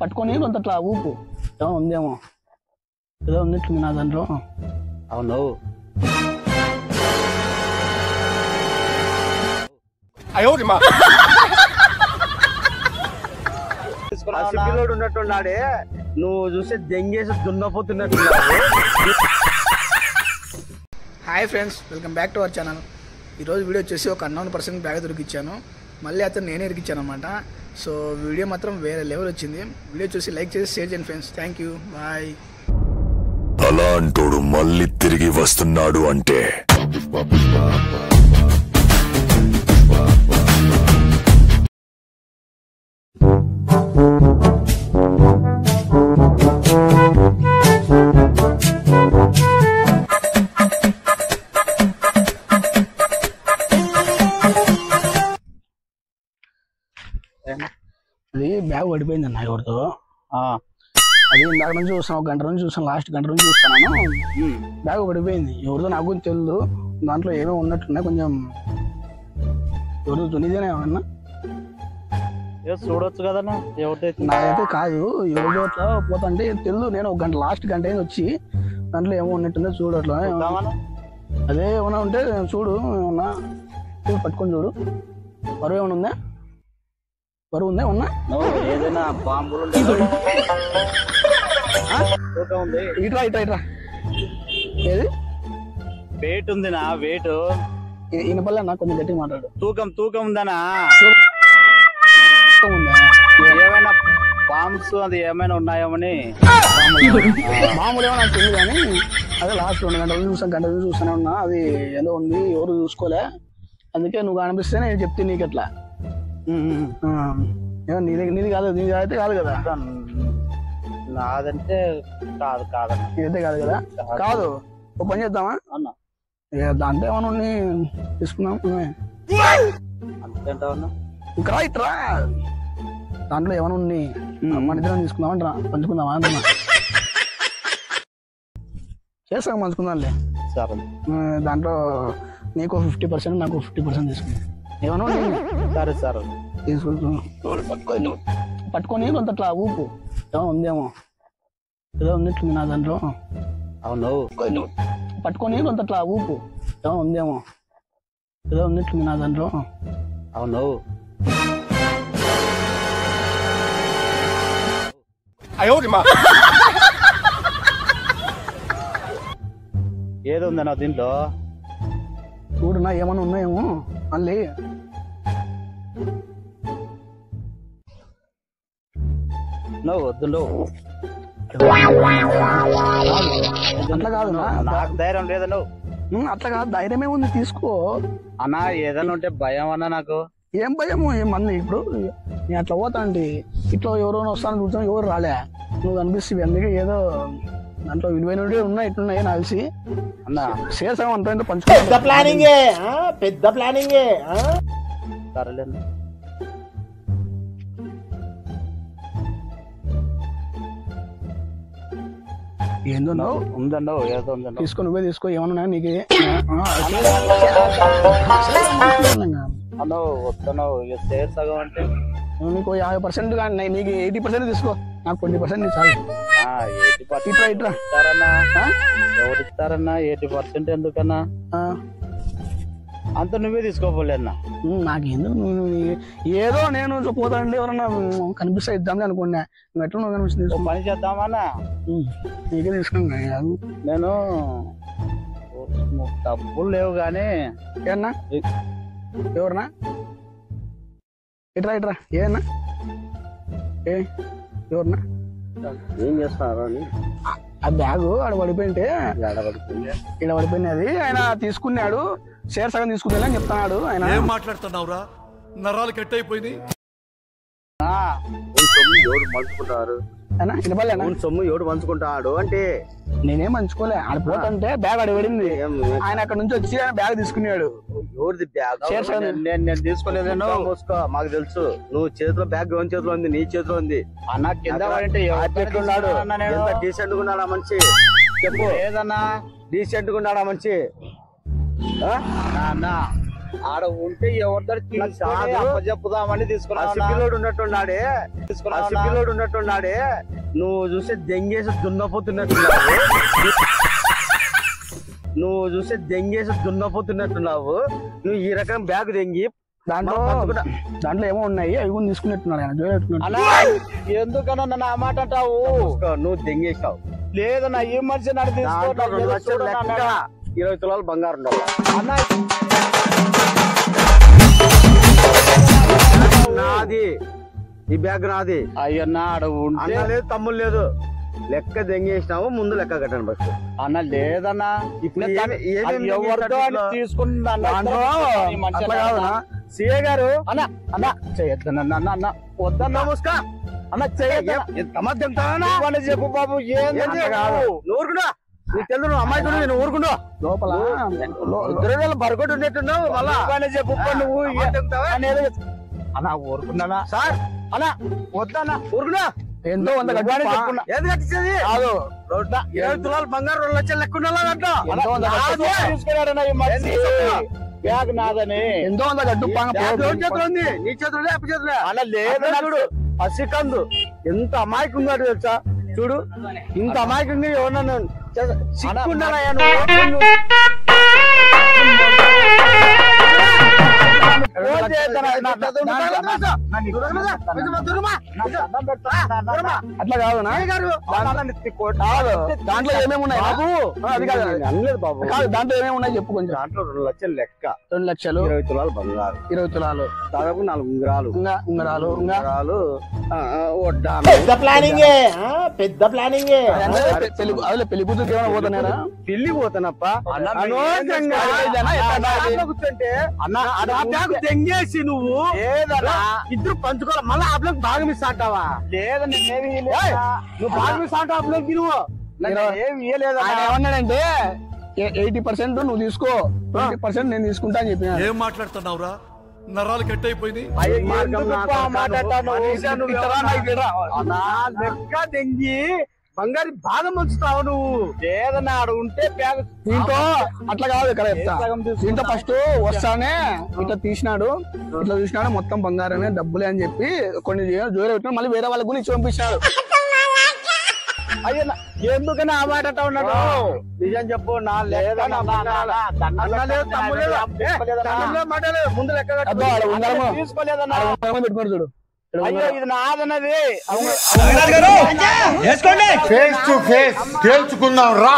పట్టుకొని కొంత అట్లా ఊపు ఏమో ఉందేమో ఏదో ఉన్నట్లుంది నా దాంట్లో. అవును పిల్లోడు ఉన్నట్టున్నాడే, నువ్వు చూస్తే దెంగేసి దున్నపోతున్నట్టున్నాడు. Hi friends, welcome back to our channel. ఈరోజు వీడియో వచ్చేసి ఒక అన్నోన్ పర్సన్ బ్యాగ్ దొరికిచ్చాను. మళ్ళీ అతను నేనే ఇరికిచ్చాను అనమాట. సో వీడియో మాత్రం వేరే లెవెల్ వచ్చింది. వీడియో చూసి లైక్ చేసి షేర్ చేయండి ఫ్రెండ్స్. Thank you, bye. అలాంటోడు మళ్ళీ తిరిగి వస్తున్నాడు అంటే అది బ్యాగ్ పడిపోయింది అన్న ఎవరితో. అది ఇందాక నుంచి చూస్తాను, ఒక గంట నుంచి చూస్తాను, లాస్ట్ గంట నుంచి చూస్తాను. బ్యాగ్ పడిపోయింది, ఎవరితో నాకు తెలియదు. దాంట్లో ఏమో ఉన్నట్టున్నాయి, కొంచెం ఎవరితో తునిదేనా ఏమన్నా చూడొచ్చు కదన్నా. నాకైతే కాదు, ఎవరితో అట్లా పోతుంటే తెలియదు. నేను ఒక గంట లాస్ట్ గంట అయింది వచ్చి, దాంట్లో ఏమో ఉన్నట్టుందో చూడు. అట్లా అదే ఏమన్నా ఉంటే చూడు, ఏమన్నా చూడు, పట్టుకొని చూడు. బరువు ఏమన్నా ఉందా? బరువు ఉందా? ఉన్నా ఏదైనా బాంబులు ఇట్రా ఇట్రా ఇట్రా. ఏది వెయిట్ ఉంది నా వెయిట్ ఇనపల్లె నా కొంచెం గట్టిగా మాట్లాడు. తూకం ఉందనా? ఉందా? ఏమైనా బాంబ్స్ అది ఏమైనా ఉన్నాయేమని. మామూలు ఏమో నాకు తెలియదు, కానీ అదే లాస్ట్ 2 గంటలు చూసాను, గంట చూస్తూనే ఉన్నా. అది ఏదో ఉంది, ఎవరు చూసుకోలే. అందుకే నువ్వు కనిపిస్తే నేను చెప్తే నీకు ఎట్లా. నీది కాదు, నీది అయితే కాదు కదా. నాదంటే కాదన్నా. ఇదైతే కాదు కదా. కాదు, ఒక పని చేద్దామా అన్న? దాంట్లో ఏమన్నా తీసుకున్నాం. అంతేంటన్నా? ఇక్కడ ఇట్రా, దాంట్లో ఏమైనా ఉన్నాయి, మన ఇద్దరం తీసుకుందామంటరా, పంచుకుందామా అంటున్నా. చేస్తాం, పంచుకుందాంలే. సరే, దాంట్లో నీకు 50%, నాకు 50% తీసుకుందాం. ఏమన్నా ఉన్నాయి. సరే సరే పట్టుకొని కొంత అట్లా ఊపు ఏమో ఉందేమో ఏదో ఉన్నట్లుంది నా దాంట్లో. అవును పట్టుకొని కొంత అట్లా ఊపు ఏమో ఉందేమో ఏదో ఉన్నట్లుంది నా దాంట్లో. అవును ఏది ఉందన్నా దీంట్లో? చూడున్నా, ఏమన్నా ఉన్నాయేమో మళ్ళీ. వద్దు అట్లా కాదు, నాకు ధైర్యం లేదా? అట్లా కాదు, ధైర్యమే ఉంది, తీసుకో అన్నా. ఏదైనా ఉంటే భయం అన్నా నాకు. ఏం భయము, ఏమన్నా ఇప్పుడు నేను అట్లా పోతా అంటే ఇట్లా ఎవరైనా వస్తాను చూసాను, ఎవరు రాలే, నువ్వు కనిపిస్తుంది. అందుకే ఏదో దాంట్లో విలువైనవి ఉన్నాయి, ఇట్లున్నాయి నాకు తెలిసి. అన్నా చేసాం అంత పంచుకో. పెద్ద ప్లానింగే. సరేలే. ఏందో ఉందండో ఏదో ఉందండి, తీసుకో, నువ్వే తీసుకో. ఏమన్నా నీకు అన్నో వద్దనో షేర్ సగం అంటే నీకు 50% కానీ నీకు 80% తీసుకో, నాకు 20% చాలు. 80% ఇస్తారన్నా? ఎవరు ఇస్తారన్నా 80%? ఎందుకన్నా అంత? నువ్వే తీసుకోపోలే అన్న. నాకేందో ఏదో నేను పోతాండి, ఎవరన్నా కనిపిస్తే ఇద్దామని అనుకున్నా. నువ్వు ఎట్లా నువ్వు కనిపిస్తుంది, పని చేద్దామన్నా. నీకే తీసుకున్నా. నేను డబ్బులు లేవు కానీ. ఏమన్నా ఎవరన్నా ఇట్రా ఇట్రా. ఏనా ఎవరన్నా ఏం చేస్తున్నారు అని ఆ బ్యాగు ఆడ పడిపోయింటే, ఈడ పడిపోయినది. ఆయన తీసుకున్నాడు, షేర్ సగం తీసుకుందా అని చెప్తున్నాడు ఆయన. ఏం మాట్లాడుతున్నావురా? నరాలు కట్ అయిపోయింది. ఎవడు పంచుకుంటారు సొమ్ము, ఎవడు పంచుకుంటాడు అంటే నేనేం పంచుకోలే. ఆడ పోతుంటే బ్యాగ్ ఆడ పడింది, ఆయన అక్కడ నుంచి వచ్చి బ్యాగ్ తీసుకున్నాడు. ఎవరిది బ్యాగ్? నేను తీసుకోలేదేనో. మాకు తెలుసు, నువ్వు చేతిలో బ్యాగ్ ఎవరి చేతిలో ఉంది? నీ చేతిలో ఉంది అన్న. కింద పడింటే ఎంత డీసెంట్ గా ఉన్నాడా మనిషి? చెప్పు. ఏదన్నా డీసెంట్ గా ఉన్నాడా మనిషి? అన్న ఆడ ఉంటే ఎవరితో చెప్పుదామని పిల్లోడు ఉన్నట్టున్నాడే పిల్లోడు ఉన్నట్టున్నాడే నువ్వు చూస్తే దెంగేసి దున్నపోతున్నట్టున్నావు నువ్వు ఈ రకం బ్యాగ్ దెంగి దాంట్లో ఏమో ఉన్నాయి అవి కూడా తీసుకున్నట్టున్నాడు ఆయన జోలు పెట్టుకున్నాడు. అన్నా ఎందుకన్నా నన్ను ఆ మాట అంటావు? నువ్వు దెంగేసావు లేదన్నా ఈ మనిషి నన్ను తీసుకోవటం 2 లక్షలు లెక్క 20 తులాలు బంగారు ఉండాలి అన్నా నాది ఈ బ్యాగ్ నాది అయ్యన్నా ఆడ ఉంటే అన్న లేదు తమ్ముడు లేదు లెక్క దెంగేసినావు ముందు లెక్క కట్టండి బస్ అన్న లేదన్నా ఇప్పుడు ఎవరితో తీసుకుంటా అట్లా కాదునా సిఏ గారు అన్న అన్న చేయొద్దన్న అన్న అన్న వద్దన్న ముస్కా అన్న చేయొద్దని చెప్పు బాబు ఏం కాదు ఊరుకున్నా నీకు తెలుసు నువ్వు అమ్మాయి కూడా నేను ఊరుకుంటా లోపల బరకొట్టు ఉండేట్టున్నావు మళ్ళా చెప్పు నువ్వు అన్న ఊరుకున్నానా సార్ అన్న వద్దన్న ఊరుకున్నా ఎంతో 100 గడ్డి ఏది కట్టించేది కాదు 20 తులాలు బంగారు 2 లక్షలు లెక్క ఉండాలంట తీసుకున్నాడన్న ఈ మనిషి బ్యాగ్ నాదని ఎంతో 100 గడ్డు చేతులు ఉంది నీ చేతులు అప్ప చేతులే అన్న లేదు చూడు అసికందు ఎంత అమాయకంగా తెలుసా చూడు ఇంత అమాయకంగా ఎవరన్నా సిక్కుండాలయ్యా అట్లా కాదు దాంట్లో ఏమేమి ఉన్నాయి బాబు అది కాదు అనలేదు బాబు కాదు దాంట్లో ఏమేమి ఉన్నాయి చెప్పు కొంచెం దాంట్లో 2 లక్షలు లెక్క 2 లక్షలు 20 తులాలు బంగారు 20 తులాలు దాదాపు 4 ఉంగరాలు ఇంకా ఉంగరాలు వడ్డాను పెళ్లి కూతురికి ఏమైనా పోతున్నారా పెళ్లి పోతానప్ప కూర్చుంటే తెంగేసి నువ్వు ఇద్దరు పంచుకోవాలి మళ్ళీ అబ్లోకి భాగం ఇస్తా అంటావా లేదండి నువ్వు భాగం ఇస్తా అంటావు అబ్లోకి నువ్వు ఏమి ఇయ్యలేదు ఆయన ఏమన్నాడంటే 80% నువ్వు తీసుకో 20% నేను తీసుకుంటా అని చెప్పిన ఏం మాట్లాడుతున్నావురా నరాలు కట్ అయిపోయింది లెక్క తెంగి బంగారు భాగం ఉంచుతావు నువ్వు లేదన్నా ఆడ ఉంటే బ్యాగ్ దీంతో అట్లా కాదు ఇక్కడ చెప్తా దీంతో ఫస్ట్ వస్తానే ఇట్లా తీసినాడు మొత్తం బంగారమే డబ్బులే అని చెప్పి కొన్ని జోరే పెట్టినా మళ్ళీ వేరే వాళ్ళకి కూడా ఇచ్చి పంపించినాడు. అయ్యా ఎందుకని ఆ మాట అంటా ఉన్నాడు? నిజం చెప్పు నా లేదా ముందు లెక్క తీసుకోలేదన్నా పెట్టుకోరు చూడు అయ్యో ఇది నాదన్నది ఫేస్ టు ఫేస్ తేల్చుకుందాం రా.